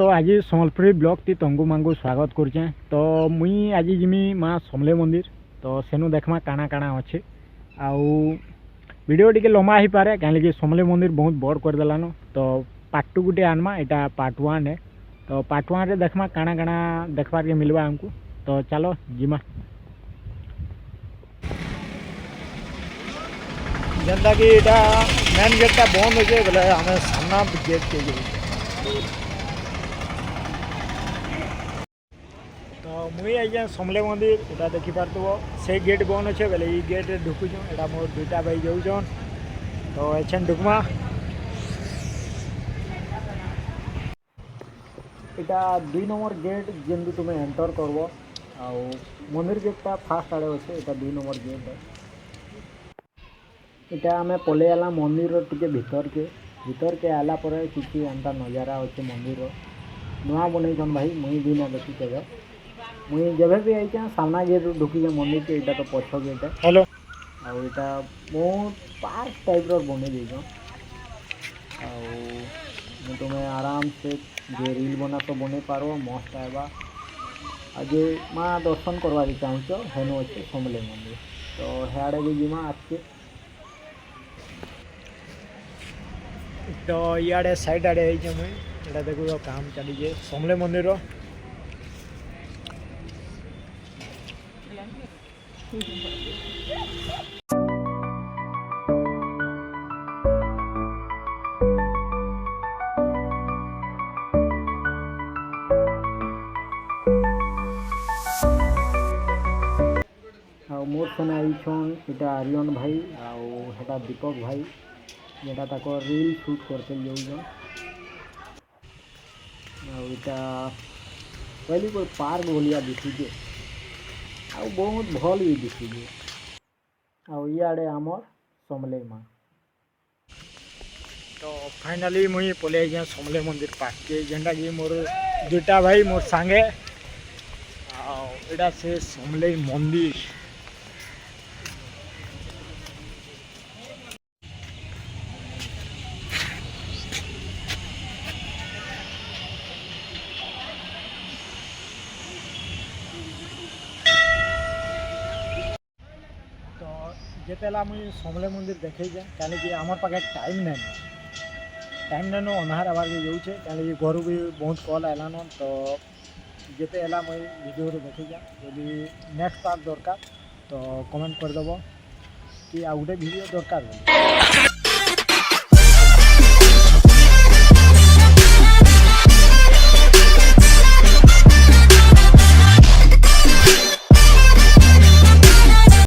तो आज सम्बलपुरी ब्लॉग ती तंगु मांगु स्वागत करुचे। तो मुई आज जिमी माँ समले मंदिर तो सेनु देखमा काना काना अच्छे आउ वीडियो टी लम्बा ही पारे कहीं समले मंदिर बहुत बड़ करदेलान। तो पार्ट 2 गुटे आनमा यहाँ पार्ट 1 है। तो पार्ट 1 रे देखमा काना काना देखबार के मिलवा हमको। तो चलो जिमा जनता कि मेन गेटा बंद हो बोले आम सामना गेट के तो मुई आज समले मंदिर यहाँ देखिपार से गेट बंद अच्छे बोले ये गेट ढुकुछ यहाँ मोर दुईटा भाई जाऊन। तो एछन ढुकमा यहाँ 2 नंबर गेट जमी तुम्हें एंटर करब आउ मंदिर गेटा फास्ट आड़े अच्छे यहाँ 2 नंबर गेट है। इटा आम पलि आला मंदिर टिके भीतर के आला पर किसी एंता नजारा अच्छे मंदिर नुआ बनईन भाई मुई भी ना देखी के मुई जब भी आई सामना गेट ढुकी मंदिर के यहाँ तो पछ गेट है। हेलो आउ यहाँ बहुत पार्क टाइप बन देन तुम्हें आराम से जे रील बना तो बन पार मस्त आएगा। आज माँ दर्शन करवा चाहूँ हेनु अच्छे समले मंदिर तो हेड़े भी जीमा आज के तो इे साइड आड़े मुई यहाँ देखो काम चली समले मंदिर मोर सेना आईछन इटा आर्यन भाई आउ दीपक भाई जेटा तक रील शूट करते जाऊन। पहले कोई पार्क भलिया दिशुचे आ बहुत भल भी दिशुचे आड़े आमर समले माँ। तो फाइनाली मुई पलि आई समले मंदिर पार्क के जेनटा कि मोर दुटा भाई मोर सांगे आड़ा से समले मंदिर। जेतेला मुई समले मंदिर देखे जाए कि आमर पाखे टाइम नहीं अनहार आवार भी जाऊे कहीं घर भी बहुत कल आलान। तो जेते मुई वीडियो देखे जाए यदि नेक्स्ट पार्ट दरकार तो कमेंट करदेव कि आ गोटे वीडियो दरकार।